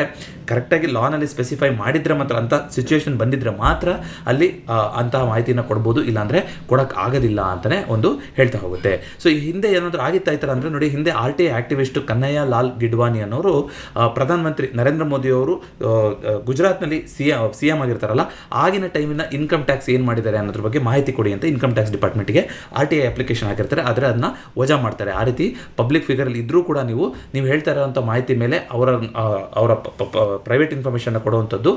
ಕರೆಕ್ಟಾಗಿ ಲಾನಲ್ಲಿ ಸ್ಪೆಸಿಫೈ ಮಾಡಿದರೆ ಮಾತ್ರ, ಅಂಥ ಸಿಚುವೇಶನ್ ಬಂದಿದ್ದರೆ ಮಾತ್ರ ಅಲ್ಲಿ ಅಂತಹ ಮಾಹಿತಿನ ಕೊಡ್ಬೋದು, ಇಲ್ಲಾಂದರೆ ಕೊಡೋಕ್ಕೆ ಆಗೋದಿಲ್ಲ ಅಂತಲೇ ಒಂದು ಹೇಳ್ತಾ ಹೋಗುತ್ತೆ. ಸೊ ಈ ಹಿಂದೆ ಏನಾದರೂ ಆಗಿತ್ತಾ ಈ ಥರ ಅಂದರೆ ನೋಡಿ, ಹಿಂದೆ RTI ಆ್ಯಕ್ಟಿವಿಸ್ಟು ಕನ್ನಯ್ಯ ಲಾಲ್ ಗಿಡ್ವಾನಿ ಅನ್ನೋರು ಪ್ರಧಾನಮಂತ್ರಿ ನರೇಂದ್ರ ಮೋದಿಯವರು ಗುಜರಾತ್ನಲ್ಲಿ CM ಆಗಿರ್ತಾರಲ್ಲ, ಆಗಿನ ಟೈಮಿನ ಇನ್ಕಮ್ ಟ್ಯಾಕ್ಸ್ ಏನು ಮಾಡಿದ್ದಾರೆ ಅನ್ನೋದ್ರ ಬಗ್ಗೆ ಮಾಹಿತಿ ಕೊಡಿ ಅಂತ ಇನ್ಕಮ್ ಟ್ಯಾಕ್ಸ್ ಡಿಪಾರ್ಟ್ಮೆಂಟ್ಗೆ RTI ಅಪ್ಲಿಕೇಶನ್ ಹಾಕಿರ್ತಾರೆ. ಆದರೆ ಅದನ್ನು ವಜಾ ಮಾಡ್ತಾರೆ. ಆ ರೀತಿ ಪಬ್ಲಿಕ್ ಫಿಗರಲ್ಲಿ ಇದ್ದರೂ ಕೂಡ ನೀವು ಹೇಳ್ತಾ ಇರೋವಂಥ ಮಾಹಿತಿ ಮೇಲೆ ಅವರ ಪ್ರೈವೇಟ್ ಇನ್ಫಾರ್ಮೇಷನ್ನ ಕೊಡುವಂಥದ್ದು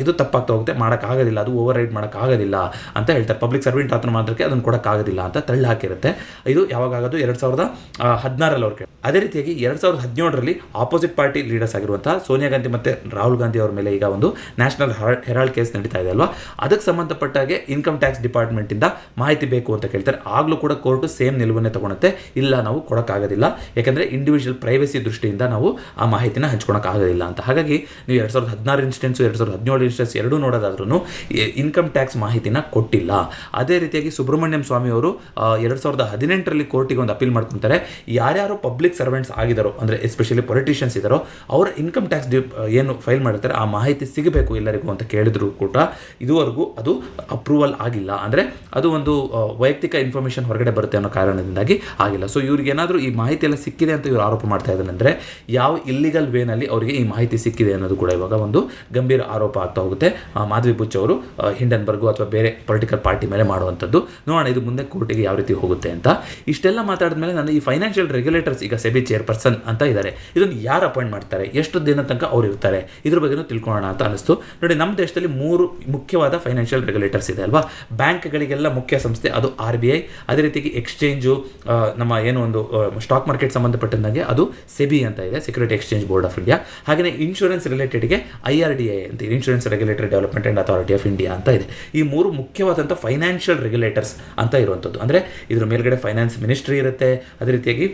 ಇದು ತಪ್ಪಾಗ್ತಾ ಹೋಗುತ್ತೆ, ಮಾಡೋಕ್ಕಾಗೋದಿಲ್ಲ, ಅದು ಓವರ್ ರೈಡ್ ಮಾಡೋಕ್ಕಾಗೋದಿಲ್ಲ ಅಂತ ಹೇಳ್ತಾರೆ. ಪಬ್ಲಿಕ್ ಸರ್ವೆಂಟ್ ಆತನ ಮಾತ್ರಕ್ಕೆ ಅದನ್ನು ಕೊಡೋಕ್ಕಾಗೋದಿಲ್ಲ ಅಂತ ತಳ್ಳಿ ಹಾಕಿರುತ್ತೆ. ಇದು ಯಾವಾಗಾಗೋದು 2016 ಅವ್ರಿಗೆ. ಅದೇ ರೀತಿಯಾಗಿ 2017 ಆಪೋಸಿಟ್ ಪಾರ್ಟಿ ಲೀಡರ್ಸ್ ಆಗಿರುವಂಥ ಸೋನಿಯಾ ಗಾಂಧಿ ಮತ್ತು ರಾಹುಲ್ ಗಾಂಧಿ ಅವ್ರ ಮೇಲೆ ಈಗ ಒಂದು ನ್ಯಾಷನಲ್ ಹೆರಾಲ್ಡ್ ಕೇಸ್ ನಡೀತಾ ಇದೆ ಅಲ್ವಾ, ಅದಕ್ಕೆ ಸಂಬಂಧಪಟ್ಟಾಗೆ ಇನ್ಕಮ್ ಟ್ಯಾಕ್ಸ್ ಡಿಪಾರ್ಟ್ಮೆಂಟಿಂದ ಮಾಹಿತಿ ಬೇಕು ಅಂತ ಕೇಳ್ತಾರೆ. ಆಗಲೂ ಕೂಡ ಕೋರ್ಟು ಸೇಮ್ ನಿಲುವನ್ನೇ ತಗೊಳುತ್ತೆ, ಇಲ್ಲ ನಾವು ಕೊಡೋಕ್ಕಾಗೋದಿಲ್ಲ, ಯಾಕೆಂದರೆ ಇಂಡಿವಿಜುವಲ್ ಪ್ರೈವೇಸಿ ದೃಷ್ಟಿಯಿಂದ ನಾವು ಆ ಮಾಹಿತಿನ ಹಂಚ್ಕೊಳಕ್ಕಾಗೋದಿಲ್ಲ ಅಂತ. ಹಾಗಾಗಿ ನೀವು 2016 ಇನ್ಸ್ಟೆನ್ಸು 2017 ಇನ್ಸ್ಟೆನ್ಸ್ ಎರಡೂ ನೋಡೋದಾದ್ರೂ ಇನ್ಕಮ್ ಟ್ಯಾಕ್ಸ್ ಮಾಹಿತಿನ ಕೊಟ್ಟಿಲ್ಲ. ಅದೇ ರೀತಿಯಾಗಿ ಸುಬ್ರಹ್ಮಣ್ಯಂ ಸ್ವಾಮಿ ಅವರು 2018 ಕೋರ್ಟಿಗೆ ಒಂದು ಅಪೀಲ್ ಮಾಡ್ಕೊತಾರೆ. ಯಾರ್ಯಾರು ಪಬ್ಲಿಕ್ ಸರ್ವೆಂಟ್ಸ್ ಆಗಿದ್ದಾರೋ, ಅಂದರೆ ಎಸ್ಪೆಷಲಿ ಪೊಲಿಟಿಷಿಯನ್ಸ್ ಇದ್ದಾರೋ, ಅವರ ಇನ್ಕಮ್ ಟ್ಯಾಕ್ಸ್ ಏನು ಫೈಲ್ ಮಾಡಿರ್ತಾರೆ ಆ ಮಾಹಿತಿ ಸಿಗಬೇಕು ಎಲ್ಲರಿಗೂ ಅಂತ ಕೇಳಿದ್ರು ಕೂಡ ಇದುವರೆಗೂ ಅದು ಅಪ್ರೂವಲ್ ಆಗಿಲ್ಲ. ಅಂದರೆ ಅದು ಒಂದು ವೈಯಕ್ತಿಕ ಇನ್ಫಾರ್ಮೇಷನ್ ಹೊರಗಡೆ ಬರುತ್ತೆ ಅನ್ನೋ ಕಾರಣದಿಂದಾಗಿ ಆಗಿಲ್ಲ. ಸೊ ಇವ್ರಿಗೆ ಏನಾದರೂ ಈ ಮಾಹಿತಿ ಎಲ್ಲ ಸಿಕ್ಕಿದೆ ಅಂತ ಇವರು ಆರೋಪ ಮಾಡ್ತಾ ಇದ್ದಾರೆ ಅಂದರೆ, ಯಾವ ಇಲ್ಲಿಗಲ್ ವೇನಲ್ಲಿ ಅವರಿಗೆ ಈ ಮಾಹಿತಿ ಸಿಕ್ಕಿದೆ ಅನ್ನೋದು ಕೂಡ ಇವಾಗ ಒಂದು ಗಂಭೀರ ಆರೋಪ ಆಗ್ತಾ ಹೋಗುತ್ತೆ. ಮಾಧವಿ ಬುಚ್ ಅವರು ಹಿಂಡನ್ಬರ್ಗು ಅಥವಾ ಬೇರೆ ಪೊಲಿಟಿಕಲ್ ಪಾರ್ಟಿ ಮೇಲೆ ಮಾಡುವಂಥದ್ದು. ನೋಡೋಣ ಇದು ಮುಂದೆ ಕೋರ್ಟಿಗೆ ಯಾವ ರೀತಿ ಹೋಗುತ್ತೆ ಅಂತ. ಇಷ್ಟೆಲ್ಲ ಮಾತಾಡಿದ್ಮೇಲೆ ನಾನು ಈ ಫೈನಾನ್ಷಿಯಲ್ ರೆಗ್ಯುಲೇಟರ್ಸ್ ಈಗ ಸೆಬಿ ಚೇರ್ಪರ್ಸನ್ ಅಂತ ಇದ್ದಾರೆ, ಇದನ್ನು ಯಾರು ಅಪಾಯಿಂಟ್ ಮಾಡ್ತಾರೆ, ಎಷ್ಟು ದಿನ ತನಕ ಅವ್ರು ಇರ್ತಾರೆ, ಇದ್ರ ಬಗ್ಗೆನೂ ತಿಳ್ಕೊಳ್ಳೋಣ ಅಂತ ಅನಿಸ್ತು. ನೋಡಿ, ನಮ್ಮ ದೇಶದಲ್ಲಿ ದೇಶದಲ್ಲಿ 3 ಮುಖ್ಯವಾದ ಫೈನಾನ್ಷಿಯಲ್ ರೆಗ್ಯುಲೇಟರ್ಸ್ ಇದೆ ಅಲ್ವಾ. ಬ್ಯಾಂಕ್ಗಳಿಗೆಲ್ಲ ಮುಖ್ಯ ಸಂಸ್ಥೆ ಅದು RBI, ಅದೇ ರೀತಿಯಾಗಿ ಎಕ್ಸ್ಚೇಂಜು, ನಮ್ಮ ಏನು ಒಂದು ಸ್ಟಾಕ್ ಮಾರ್ಕೆಟ್ ಸಂಬಂಧಪಟ್ಟಂಗೆ ಅದು ಸೆಬಿ ಅಂತ ಇದೆ, security exchange board of India. ಹಾಗೆಯೇ ಇನ್ಶೂರೆನ್ಸ್ ರಿಲೇಟೆಡ್ಗೆ IRDA ಅಂತ, insurance regulatory development and authority of India ಅಂತ ಇದೆ. ಈ 3 ಮುಖ್ಯವಾದಂಥ ಫೈನಾನ್ಷಿಯಲ್ ರೆಗ್ಯುಲೇಟರ್ಸ್ ಅಂತ ಇರುವಂಥದ್ದು. ಅಂದರೆ ಇದ್ರ ಮೇಲ್ಗಡೆ ಫೈನಾನ್ಸ್ ಮಿನಿಸ್ಟ್ರಿ ಇರುತ್ತೆ, ಅದೇ ರೀತಿಯಾಗಿ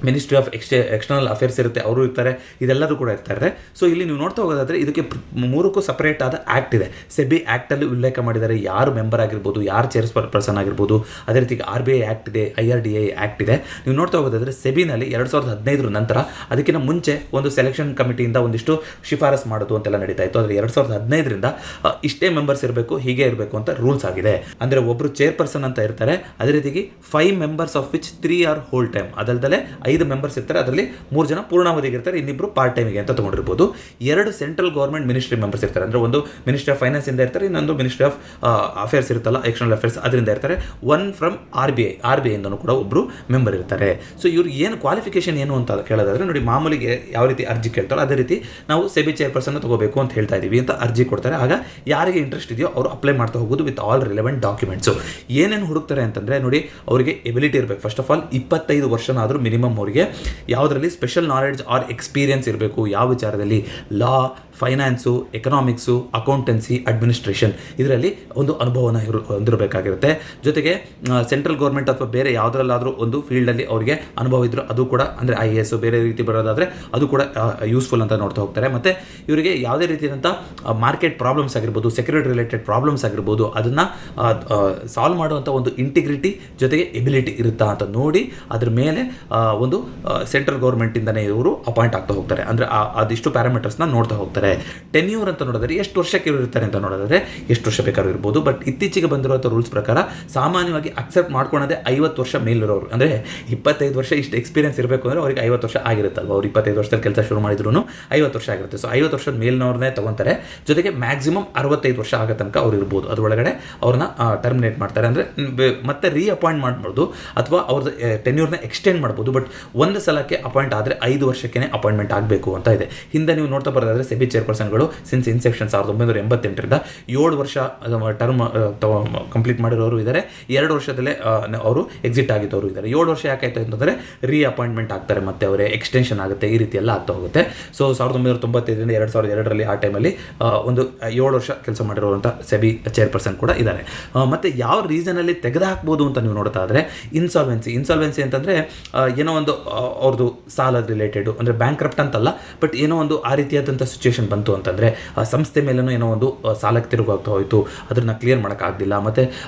ಮಿನಿಸ್ಟ್ರಿ ಆಫ್ ಎಕ್ಸ್ಟರ್ನಲ್ ಅಫೇರ್ಸ್ ಇರುತ್ತೆ, ಅವರು ಇರ್ತಾರೆ, ಇದೆಲ್ಲರೂ ಕೂಡ ಇರ್ತಾರೆ. ಸೊ ಇಲ್ಲಿ ನೀವು ನೋಡ್ತಾ ಹೋಗೋದಾದರೆ ಇದಕ್ಕೆ 3ಕ್ಕೂ ಸಪರೇಟ್ ಆದ ಆ್ಯಕ್ಟ್ ಇದೆ. ಸೆಬಿ ಆ್ಯಕ್ಟಲ್ಲಿ ಉಲ್ಲೇಖ ಮಾಡಿದ್ದಾರೆ, ಯಾರು ಮೆಂಬರ್ ಆಗಿರ್ಬೋದು, ಯಾರು ಚೇರ್ಪರ್ಸನ್ ಆಗಿರ್ಬೋದು. ಅದೇ ರೀತಿ RBI ಆ್ಯಕ್ಟ್ ಇದೆ, IRDA ಆ್ಯಕ್ಟ್ ಇದೆ. ನೀವು ನೋಡ್ತಾ ಹೋಗೋದಾದರೆ ಸೆಬಿನಲ್ಲಿ 2015 ನಂತರ ಅದಕ್ಕಿಂತ ಮುಂಚೆ ಒಂದು ಸೆಲೆಕ್ಷನ್ ಕಮಿಟಿಯಿಂದ ಒಂದಿಷ್ಟು ಶಿಫಾರಸ್ ಮಾಡೋದು ಅಂತೆಲ್ಲ ನಡೀತಾ ಇತ್ತು. ಆದರೆ 2015ರಿಂದ ಇಷ್ಟೇ ಮೆಂಬರ್ಸ್ ಇರಬೇಕು, ಹೀಗೆ ಇರಬೇಕು ಅಂತ ರೂಲ್ಸ್ ಆಗಿದೆ. ಅಂದರೆ ಒಬ್ಬರು ಚೇರ್ಪರ್ಸನ್ ಅಂತ ಇರ್ತಾರೆ, ಅದೇ ರೀತಿಗೆ 5 members of which 3 are whole time, ಅದಲ್ಲದೆ 5 ಮೆಂಬರ್ಸ್ ಇರ್ತಾರೆ, ಅದರಲ್ಲಿ 3 ಜನ ಪೂರ್ಣಾವಧಿಗೆ ಇರ್ತಾರೆ, ಇನ್ನಿಬ್ಬರು ಪಾರ್ಟ್ ಟೈಮಿಗೆ ಅಂತ ತೊಗೊಂಡಿರ್ಬೋದು. 2 ಸೆಂಟ್ರಲ್ ಗೌರ್ಮೆಂಟ್ ಮಿನಿಸ್ಟ್ರಿ ಮೆಂಬರ್ಸ್ ಇರ್ತಾರೆ, ಅಂದರೆ ಒಂದು ಮಿನಿಸ್ಟ್ರಿ ಆಫ್ ಫೈನಾನ್ಸ್ ಇಂದ ಇರ್ತಾರೆ, ಇನ್ನೊಂದು ಮಿನಿಸ್ಟ್ರಿ ಆಫ್ ಅಫೇರ್ಸ್ ಇರುತ್ತಲ್ಲ, ಎಕ್ಸ್ಟರ್ನಲ್ ಅಫೇರ್ಸ್, ಅದರಿಂದ ಇರ್ತಾರೆ. 1 ಫ್ರಮ್ RBI ಇಂದನೂ ಕೂಡ ಒಬ್ಬರು ಮೆಂಬರ್ ಇರ್ತಾರೆ. ಸೊ ಇವ್ರಿಗೆ ಏನು ಕ್ವಾಲಿಫಿಕೇಶನ್ ಏನು ಅಂತ ಕೇಳೋದಾದ್ರೆ ನೋಡಿ, ಮಾಮೂಲಿಗೆ ಯಾವ ರೀತಿ ಅರ್ಜಿ ಕೇಳ್ತಾರೋ ಅದೇ ರೀತಿ ನಾವು ಸೆಬಿ ಚೇರ್ಪರ್ಸನ್ ತಗೋಬೇಕು ಅಂತ ಹೇಳ್ತಾ ಇದೀವಿ ಅಂತ ಅರ್ಜಿ ಕೊಡ್ತಾರೆ. ಆಗ ಯಾರಿಗೆ ಇಂಟ್ರೆಸ್ಟ್ ಇದೆಯೋ ಅವರು ಅಪ್ಲೈ ಮಾಡ್ತಾ ಹೋಗೋದು ವಿತ್ ಆಲ್ ರಿಲೆವೆಂಟ್ ಡಾಕ್ಯುಮೆಂಟ್ಸು. ಏನೇನು ಹುಡುಕ್ತಾರೆ ಅಂತಂದರೆ ನೋಡಿ, ಅವರಿಗೆ ಎಬಿಲಿಟಿ ಇರಬೇಕು. ಫಸ್ಟ್ ಆಫ್ ಆಲ್ 25 ವರ್ಷನಾದರೂ ಮಿನಿಮಮ್ ಅವರಿಗೆ ಯಾವುದರಲ್ಲಿ ಸ್ಪೆಷಲ್ ನಾಲೆಡ್ಜ್ ಆರ್ ಎಕ್ಸ್ಪೀರಿಯನ್ಸ್ ಇರಬೇಕು, ಯಾವ ವಿಚಾರದಲ್ಲಿ, ಲಾ, ಫೈನಾನ್ಸು, ಎಕನಾಮಿಕ್ಸು, ಅಕೌಂಟೆನ್ಸಿ, ಅಡ್ಮಿನಿಸ್ಟ್ರೇಷನ್, ಇದರಲ್ಲಿ ಒಂದು ಅನುಭವನ ಹೊಂದಿರಬೇಕಾಗಿರುತ್ತೆ. ಜೊತೆಗೆ ಸೆಂಟ್ರಲ್ ಗೌರ್ಮೆಂಟ್ ಅಥವಾ ಬೇರೆ ಯಾವುದರಲ್ಲಾದರೂ ಒಂದು ಫೀಲ್ಡಲ್ಲಿ ಅವರಿಗೆ ಅನುಭವ ಇದ್ದರೂ ಅದು ಕೂಡ, ಅಂದರೆ IAS ಬೇರೆ ರೀತಿ ಬರೋದಾದರೆ ಅದು ಕೂಡ ಯೂಸ್ಫುಲ್ ಅಂತ ನೋಡ್ತಾ ಹೋಗ್ತಾರೆ. ಮತ್ತು ಇವರಿಗೆ ಯಾವುದೇ ರೀತಿಯಾದಂಥ ಮಾರ್ಕೆಟ್ ಪ್ರಾಬ್ಲಮ್ಸ್ ಆಗಿರ್ಬೋದು, ಸೆಕ್ಯೂರಿಟಿ ರಿಲೇಟೆಡ್ ಪ್ರಾಬ್ಲಮ್ಸ್ ಆಗಿರ್ಬೋದು, ಅದನ್ನು ಸಾಲ್ವ್ ಮಾಡುವಂಥ ಒಂದು ಇಂಟಿಗ್ರಿಟಿ ಜೊತೆಗೆ ಎಬಿಲಿಟಿ ಇರುತ್ತಾ ಅಂತ ನೋಡಿ ಅದ್ರ ಮೇಲೆ ಒಂದು ಸೆಂಟ್ರಲ್ ಗೌರ್ಮೆಂಟಿಂದನೇ ಇವರು ಅಪಾಯಿಂಟ್ ಆಗ್ತಾ ಹೋಗ್ತಾರೆ. ಅಂದರೆ ಅದಿಷ್ಟು ಪ್ಯಾರಾಮೀಟರ್ಸ್ನ ನೋಡ್ತಾ ಹೋಗ್ತಾರೆ. ಟೆನ್ಯೂರ್ ಅಂತ ನೋಡಿದ್ರೆ ಎಷ್ಟು ವರ್ಷಕ್ಕೆ ಇವರು ಇರ್ತಾರೆ ಅಂತ ನೋಡಿದ್ರೆ ಎಷ್ಟು ವರ್ಷ ಬೇಕಾದ್ರೂ ಇರ್ಬೋದು. ಬಟ್ ಇತ್ತೀಚೆಗೆ ಬಂದಿರುವಂಥ ರೂಲ್ಸ್ ಪ್ರಕಾರ ಸಾಮಾನ್ಯವಾಗಿ ಅಕ್ಸೆಪ್ಟ್ ಮಾಡ್ಕೊಳ್ಳೋದೇ 50 ವರ್ಷ ಮೇಲಿರೋರು. ಅಂದರೆ 25 ವರ್ಷ ಇಷ್ಟು ಎಕ್ಸ್ಪೀರಿಯನ್ಸ್ ಇರಬೇಕು ಅಂದರೆ ಅವ್ರಿಗೆ 50 ವರ್ಷ ಆಗಿರುತ್ತಲ್ವ. ಅವ್ರು 25 ವರ್ಷದಲ್ಲಿ ಕೆಲಸ ಶುರು ಮಾಡಿದ್ರು 50 ವರ್ಷ ಆಗಿರುತ್ತೆ. ಸೊ 50 ವರ್ಷದ ಮೇಲಿನವ್ರನ್ನೇ ತಗೊತಾರೆ. ಜೊತೆಗೆ ಮ್ಯಾಕ್ಸಿಮಮ್ 65 ವರ್ಷ ಆಗೋ ತನಕ ಅವ್ರು ಇರ್ಬೋದು. ಅದರೊಳಗಡೆ ಅವ್ರನ್ನ ಟರ್ಮಿನೇಟ್ ಮಾಡ್ತಾರೆ, ಅಂದರೆ ಮತ್ತೆ ರೀಅಪಾಯಿಂಟ್ ಮಾಡ್ಬೋದು ಅಥವಾ ಅವ್ರದ್ದು ಟೆನ್ಯೂರ್ನ ಎಕ್ಸ್ಟೆಂಡ್ ಮಾಡ್ಬೋದು. ಬಟ್ ಒಂದು ಸಲಕ್ಕೆ ಅಪಾಯಿಂಟ್ ಆದರೆ 5 ವರ್ಷಕ್ಕೆ ಅಪಾಯಿಂಟ್ಮೆಂಟ್ ಆಗಬೇಕು ಅಂತ ಇದೆ. ಹಿಂದೆ ನೀವು ನೋಡ್ತಾ ಬರೋದಾದರೆ ಸೆಬಿ ಚೇರ್ಪರ್ಸನ್ಗಳು ಸಿನ್ಸ್ ಇನ್ಸೆಪ್ಷನ್ 1988ರಿಂದ 7 ವರ್ಷ ಟರ್ಮ್ ಕಂಪ್ಲೀಟ್ ಮಾಡಿರೋರು ಇದ್ದಾರೆ, 2 ವರ್ಷದಲ್ಲೇ ಅವರು ಎಕ್ಸಿಟ್ ಆಗಿದ್ದವರು ಇದ್ದಾರೆ. 7 ವರ್ಷ ಯಾಕಾಯ್ತು ಅಂತಂದರೆ ರೀಅಪಾಯಿಂಟ್ಮೆಂಟ್ ಆಗ್ತಾರೆ, ಮತ್ತೆ ಅವರೇ ಎಕ್ಸ್ಟೆನ್ಷನ್ ಆಗುತ್ತೆ, ಈ ರೀತಿ ಎಲ್ಲ ಆಗ್ತಾ ಹೋಗುತ್ತೆ. ಸೊ 1995ರಿಂದ 2002ರಲ್ಲಿ ಆ ಟೈಮಲ್ಲಿ ಒಂದು 7 ವರ್ಷ ಕೆಲಸ ಮಾಡಿರುವಂಥ ಸೆಬಿ ಚೇರ್ಪರ್ಸನ್ ಕೂಡ ಇದ್ದಾರೆ. ಮತ್ತು ಯಾವ ರೀಸನಲ್ಲಿ ತೆಗೆದುಹಾಕ್ಬೋದು ಅಂತ ನೀವು ನೋಡ್ತಾ ಇದ್ದರೆ ಇನ್ಸಾಲ್ವೆನ್ಸಿ ಅಂತಂದರೆ ಏನೋ ಒಂದು ಅವ್ರದ್ದು ಸಾಲ ರಿಲೇಟೆಡು, ಅಂದರೆ ಬ್ಯಾಂಕ್ ಕ್ರಪ್ಟ್ ಅಂತಲ್ಲ, ಬಟ್ ಏನೋ ಒಂದು ಆ ರೀತಿಯಾದಂಥ ಸಿಚುವೇಶನ್ ಬಂತು ಅಂತಂದರೆ ಸಂಸ್ಥೆ ಮೇಲೂ ಏನೋ ಒಂದು ಸಾಲಕ್ಕೆ ತಿರುಗಾಗ್ತಾ ಹೋಯಿತು, ಅದನ್ನು ಕ್ಲಿಯರ್ ಮಾಡೋಕ್ಕಾಗಲಿಲ್ಲ. ಮತ್ತು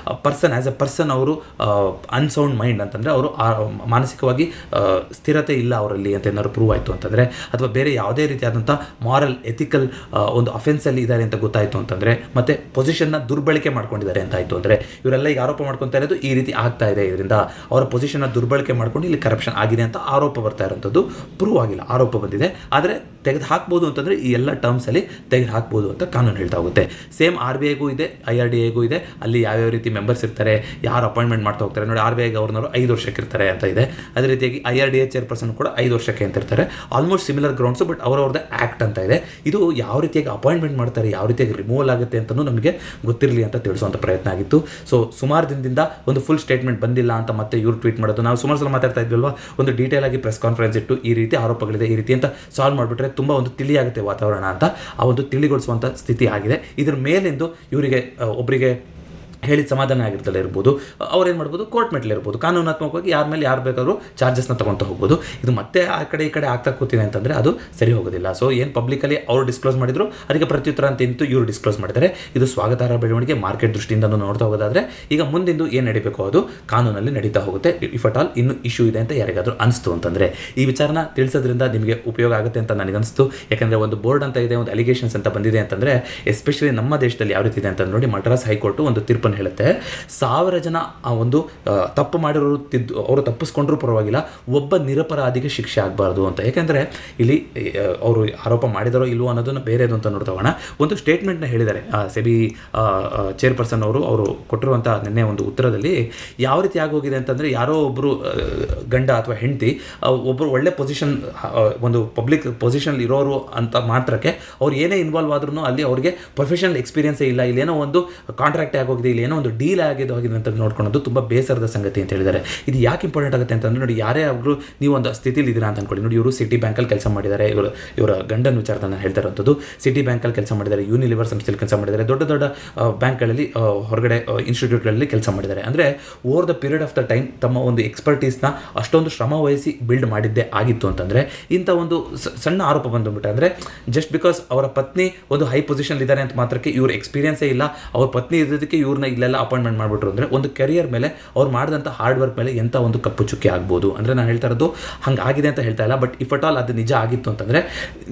ಪರ್ಸನ್ ಆ್ಯಸ್ ಎ ಪರ್ಸನ್ ಅವರು ಅನ್ಸೌಂಡ್ ಮೈಂಡ್ ಅಂತಂದರೆ ಅವರು ಮಾನಸಿಕವಾಗಿ ಸ್ಥಿರತೆ ಇಲ್ಲ ಅವರಲ್ಲಿ ಅಂತ ಏನಾದ್ರು ಪ್ರೂವ್ ಆಯಿತು ಅಂತಂದರೆ, ಅಥವಾ ಬೇರೆ ಯಾವುದೇ ರೀತಿಯಾದಂಥ ಮಾರಲ್ ಎಥಿಕಲ್ ಒಂದು ಅಫೆನ್ಸಲ್ಲಿ ಇದ್ದಾರೆ ಅಂತ ಗೊತ್ತಾಯಿತು ಅಂತಂದರೆ, ಮತ್ತು ಪೊಸಿಷನ್ನ ದುರ್ಬಳಕೆ ಮಾಡ್ಕೊಂಡಿದ್ದಾರೆ ಅಂತ ಆಯಿತು ಅಂದರೆ, ಇವರೆಲ್ಲ ಈಗ ಆರೋಪ ಮಾಡ್ಕೊತಾ ಇರೋದು ಈ ರೀತಿ ಆಗ್ತಾ ಇದೆ. ಇದರಿಂದ ಅವರ ಪೊಸಿಷನ್ನ ದುರ್ಬಳಕೆ ಮಾಡ್ಕೊಂಡು ಇಲ್ಲಿ ಕರಪ್ಷನ್ ಆಗಿದೆ ಅಂತ ಆರೋಪ ಬರ್ತಾ ಇರೋಂಥದ್ದು ಪ್ರೂವ್ ಆಗಿಲ್ಲ, ಆರೋಪ ಬಂದಿದೆ. ಆದರೆ ತೆಗೆದು ಹಾಕ್ಬೋದು ಅಂತಂದರೆ ಈ ಎಲ್ಲ ಟರ್ಮ್ಸಲ್ಲಿ ತೆಗೆದು ಹಾಕ್ಬೋದು ಅಂತ ಕಾನೂನು ಹೇಳ್ತಾ ಹೋಗುತ್ತೆ. ಸೇಮ್ RBIಗೂ ಇದೆ, IRDAಗೂ ಇದೆ. ಅಲ್ಲಿ ಯಾವ್ಯಾವ ರೀತಿ ಮೆಂಬರ್ಸ್ ಇರ್ತಾರೆ, ಯಾರು ಅಪಾಯಿಂಟ್ಮೆಂಟ್ ಮಾಡ್ತಾ ಹೋಗ್ತಾರೆ ನೋಡಿ. RBI ಗವರ್ನರು 5 ವರ್ಷಕ್ಕೆ ಇರ್ತಾರೆ ಅಂತ ಇದೆ. ಅದೇ ರೀತಿಯಾಗಿ IRDA ಚೇರ್ಪರ್ಸನ್ ಕೂಡ 5 ವರ್ಷಕ್ಕೆ ಅಂತ ಇರ್ತಾರೆ. ಆಲ್ಮೋಸ್ಟ್ ಸಿಮಿಲರ್ ಗ್ರೌಂಡ್ಸು, ಬಟ್ ಅವರವ್ರದ್ದೇ ಆ್ಯಕ್ಟ್ ಅಂತ ಇದೆ. ಇದು ಯಾವ ರೀತಿಯಾಗಿ ಅಪಾಯಿಂಟ್ಮೆಂಟ್ ಮಾಡ್ತಾರೆ, ಯಾವ ರೀತಿಯಾಗಿ ರಿಮೂವಲ್ ಆಗುತ್ತೆ ಅಂತಲೂ ನಮಗೆ ಗೊತ್ತಿರಲಿ ಅಂತ ತಿಳಿಸುವಂಥ ಪ್ರಯತ್ನ ಆಗಿತ್ತು. ಸೊ ಸುಮಾರು ದಿನದಿಂದ ಒಂದು ಫುಲ್ ಸ್ಟೇಟ್ಮೆಂಟ್ ಬಂದಿಲ್ಲ ಅಂತ ಮತ್ತೆ ಇವ್ರು ಟ್ವೀಟ್ ಮಾಡೋದು. ನಾವು ಸುಮಾರು ಸಲ ಮಾತಾಡ್ತಾ ಇದ್ವಲ್ವಾ, ಒಂದು ಡೀಟೇಲ್ ಆಗಿ ಪ್ರೆಸ್ ಕಾನ್ಫರೆನ್ಸ್ ಇಟ್ಟು ಈ ರೀತಿ ಆರೋಪಗಳಿದೆ, ಈ ರೀತಿ ಅಂತ ಸಾಲ್ವ್ ಮಾಡಿಬಿಟ್ರೆ ತುಂಬ ಒಂದು ತಿಳಿಯಾಗುತ್ತೆ ವಾತಾವರಣ ಅಂತ, ಆ ಒಂದು ತಿಳಿಗೊಳಿಸುವಂಥ ಸ್ಥಿತಿ ಆಗಿದೆ. ಇದ್ರ ಮೇಲಿಂದು ಇವರಿಗೆ ಒಬ್ಬರಿಗೆ ಹೇಳಿದ ಸಮಾಧಾನ ಆಗಿರ್ತಲ್ಲ ಇರ್ಬೋದು, ಅವ್ರೇನು ಮಾಡ್ಬೋದು, ಕೋರ್ಟ್ ಮೆಟ್ಲು ಇರ್ಬೋದು, ಕಾನೂನಾತ್ಮಕವಾಗಿ ಯಾರ ಮೇಲೆ ಯಾರು ಬೇಕಾದ್ರೂ ಚಾರ್ಜಸ್ನ ತೊಗೊತ ಹೋಗ್ಬೋದು. ಇದು ಮತ್ತೆ ಆ ಕಡೆ ಈ ಕಡೆ ಆಗ್ತಾ ಕೂತಿದೆ ಅಂತಂದರೆ ಅದು ಸರಿ ಹೋಗೋದಿಲ್ಲ. ಸೊ ಏನು ಪಬ್ಲಿಕಲ್ಲಿ ಅವರು ಡಿಸ್ಕ್ಲೋಸ್ ಮಾಡಿದ್ರು ಅದಕ್ಕೆ ಪ್ರತ್ಯುತ್ತರ ಅಂತ ಇವರು ಡಿಸ್ಕ್ಲೋಸ್ ಮಾಡಿದ್ದಾರೆ. ಇದು ಸ್ವಾಗತಾರ್ಹ ಬೆಳವಣಿಗೆ. ಮಾರ್ಕೆಟ್ ದೃಷ್ಟಿಯಿಂದ ನೋಡ್ತಾ ಹೋಗೋದಾದರೆ ಈಗ ಮುಂದಿಂದು ಏನು ನಡೀಬೇಕು ಅದು ಕಾನೂನಲ್ಲಿ ನಡೀತಾ ಹೋಗುತ್ತೆ. ಇಫ್ ಅಟ್ ಆಲ್ ಇನ್ನೂ ಇಶ್ಯೂ ಇದೆ ಅಂತ ಯಾರಿಗಾದರೂ ಅನಿಸ್ತು ಅಂತಂದರೆ ಈ ವಿಚಾರನ ತಿಳಿಸೋದ್ರಿಂದ ನಿಮಗೆ ಉಪಯೋಗ ಆಗುತ್ತೆ ಅಂತ ನನಗನ್ನಿಸ್ತು. ಯಾಕಂದರೆ ಒಂದು ಬೋರ್ಡ್ ಅಂತ ಇದೆ, ಒಂದು ಅಲಿಗೇಷನ್ಸ್ ಅಂತ ಬಂದಿದೆ ಅಂತಂದರೆ ಎಸ್ಪೆಷಲಿ ನಮ್ಮ ದೇಶದಲ್ಲಿ ಯಾವ ರೀತಿ ಇದೆ ಅಂತ ನೋಡಿ ಮಡ್ರಾಸ್ ಹೈಕೋರ್ಟು ಒಂದು ತೀರ್ಪನ್ನು ಆರೋಪವನ್ನು ಹೇಳುತ್ತೆ. 1000 ಜನ ಒಂದು ತಪ್ಪು ಮಾಡಿರೋರು ಅವರು ತಪ್ಪಿಸ್ಕೊಂಡ್ರೂ ಪರವಾಗಿಲ್ಲ, ಒಬ್ಬ ನಿರಪರಾಧಿಗೆ ಶಿಕ್ಷೆ ಆಗಬಾರ್ದು ಅಂತ. ಯಾಕೆಂದರೆ ಇಲ್ಲಿ ಅವರು ಆರೋಪ ಮಾಡಿದಾರೋ ಇಲ್ವೋ ಅನ್ನೋದನ್ನು ಬೇರೆದು ಅಂತ ನೋಡ್ತಗೋಣ. ಒಂದು ಸ್ಟೇಟ್ಮೆಂಟ್ನ ಹೇಳಿದ್ದಾರೆ ಸೆಬಿ ಚೇರ್ಪರ್ಸನ್ ಅವರು ಕೊಟ್ಟಿರುವಂಥ ನಿನ್ನೆ ಒಂದು ಉತ್ತರದಲ್ಲಿ. ಯಾವ ರೀತಿ ಆಗೋಗಿದೆ ಅಂತಂದರೆ, ಯಾರೋ ಒಬ್ಬರು ಗಂಡ ಅಥವಾ ಹೆಂಡತಿ ಒಬ್ಬರು ಒಳ್ಳೆ ಪೊಸಿಷನ್, ಒಂದು ಪಬ್ಲಿಕ್ ಪೊಸಿಷನ್ ಇರೋರು ಅಂತ ಮಾತ್ರಕ್ಕೆ ಅವ್ರು ಏನೇ ಇನ್ವಾಲ್ವ್ ಆದ್ರೂ ಅಲ್ಲಿ ಅವ್ರಿಗೆ ಪ್ರೊಫೆಷನಲ್ ಎಕ್ಸ್ಪೀರಿಯನ್ಸೇ ಇಲ್ಲ, ಇಲ್ಲೇನೋ ಒಂದು ಕಾಂಟ್ರಾಕ್ಟೇ ಆಗೋಗಿದೆ, ಇಲ್ಲೇನೋ ಒಂದು ಡೀಲ್ ಹೋಗಿದೆ ಅಂತ ನೋಡ್ಕೊಳ್ಳೋದು ತುಂಬ ಬೇಸರದ ಸಂಗತಿ ಅಂತ ಹೇಳಿದ್ದಾರೆ. ಇದು ಯಾಕೆ ಇಂಪಾರ್ಟೆಂಟ್ ಆಗುತ್ತೆ ಅಂತಂದರೆ, ನೋಡಿ, ಯಾರೇ ಅವರು ನೀವು ಒಂದು ಸ್ಥಿತಿಲಿ ಇದ್ದೀರಾ ಅಂತ ಅಂದ್ಕೊಳ್ಳಿ. ನೋಡಿ, ಇವರು ಸಿಟಿ ಬ್ಯಾಂಕಲ್ಲಿ ಕೆಲಸ ಮಾಡಿದ್ದಾರೆ, ಇವರ ಗಂಡನ ವಿಚಾರದಲ್ಲಿ ಹೇಳ್ತಾ ಇರೋಂಥದ್ದು. ಸಿಟಿ ಬ್ಯಾಂಕಲ್ಲಿ ಕೆಲಸ ಮಾಡಿದ್ದಾರೆ, ಯೂನಿಲಿವರ್ ಸಂಸ್ಥೆಯಲ್ಲಿ ಕೆಲಸ ಮಾಡಿದ್ದಾರೆ, ದೊಡ್ಡ ದೊಡ್ಡ ಬ್ಯಾಂಕ್ಗಳಲ್ಲಿ ಹೊರಗಡೆ ಇನ್ಸ್ಟಿಟ್ಯೂಟ್ಗಳಲ್ಲಿ ಕೆಲಸ ಮಾಡಿದ್ದಾರೆ. ಅಂದರೆ over the period of the time ತಮ್ಮ ಒಂದು ಎಕ್ಸ್ಪರ್ಟೀಸ್ನ ಅಷ್ಟೊಂದು ಶ್ರಮ ವಹಿಸಿ ಬಿಲ್ಡ್ ಮಾಡಿದ್ದೇ ಆಗಿತ್ತು ಅಂತಂದರೆ, ಇಂಥ ಒಂದು ಸಣ್ಣ ಆರೋಪ ಬಂದುಬಿಟ್ಟೆ. ಅಂದರೆ ಜಸ್ಟ್ ಬಿಕಾಸ್ ಅವರ ಪತ್ನಿ ಒಂದು ಹೈ ಪೊಸಿಷನ್ ಇದ್ದಾರೆ ಅಂತ ಮಾತ್ರಕ್ಕೆ ಇವ್ರ ಎಕ್ಸ್ಪೀರಿಯನ್ಸೇ ಇಲ್ಲ, ಅವ್ರ ಪತ್ನಿ ಇರೋದಕ್ಕೆ ಇವ್ರನ್ನ ಇಲ್ಲೆಲ್ಲ ಅಪಾಯಿಂಟ್ಮೆಂಟ್ ಮಾಡಿಬಿಟ್ರು ಅಂದರೆ, ಒಂದು ಕೆರಿಯರ್ ಮೇಲೆ ಅವ್ರು ಮಾಡಿದಂಥ ಹಾರ್ಡ್ ವರ್ಕ್ ಮೇಲೆ ಎಂಥ ಒಂದು ಕಪ್ಪು ಚುಕ್ಕಿ ಆಗ್ಬೋದು. ಅಂದರೆ ನಾನು ಹೇಳ್ತಾ ಇರೋದು ಹಂಗೆ ಆಗಿದೆ ಅಂತ ಹೇಳ್ತಾ ಇಲ್ಲ, ಬಟ್ ಇಫ್ ಅಟ್ ಆಲ್ ಅದು ನಿಜ ಆಗಿತ್ತು ಅಂತಂದರೆ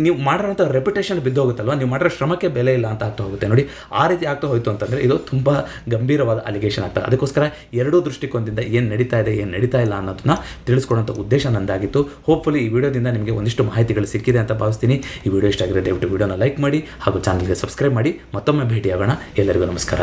ನೀವು ಮಾಡಿರೋಂಥ ರೆಪ್ಯುಟೇಷನ್ ಬಿದ್ದೋಗುತ್ತಲ್ವ, ನೀವು ಮಾಡಿರೋ ಶ್ರಮಕ್ಕೆ ಬೆಲೆ ಇಲ್ಲ ಅಂತ ಆಗ್ತಾ ಹೋಗುತ್ತೆ. ನೋಡಿ, ಆ ರೀತಿ ಆಗ್ತಾ ಹೋಯಿತು ಅಂತಂದರೆ ಇದು ತುಂಬ ಗಂಭೀರವಾದ ಅಲಿಗೇಷನ್ ಆಗ್ತದೆ. ಅದಕ್ಕೋಸ್ಕರ ಎರಡೂ ದೃಷ್ಟಿಕೋನದಿಂದ ಏನು ನಡೀತಾ ಇದೆ, ಏನು ನಡೀತಾ ಇಲ್ಲ ಅನ್ನೋದನ್ನ ತಿಳಿಸ್ಕೊಡೋಂಥ ಉದ್ದೇಶ ನಂದಾಗಿತ್ತು. ಹೋಪ್ಫುಲಿ ಈ ವಿಡಿಯೋದಿಂದ ನಿಮಗೆ ಒಂದಿಷ್ಟು ಮಾಹಿತಿಗಳು ಸಿಕ್ಕಿದೆ ಅಂತ ಭಾವಿಸ್ತೀನಿ. ಈ ವಿಡಿಯೋ ಇಷ್ಟ ಆಗಿರೋ ದಯವಿಟ್ಟು ವಿಡಿಯೋನ ಲೈಕ್ ಮಾಡಿ ಹಾಗೂ ಚಾನಲ್ಗೆ ಸಬ್ಸ್ಕ್ರೈಬ್ ಮಾಡಿ. ಮತ್ತೊಮ್ಮೆ ಭೇಟಿಯಾಗೋಣ. ಎಲ್ಲರಿಗೂ ನಮಸ್ಕಾರ.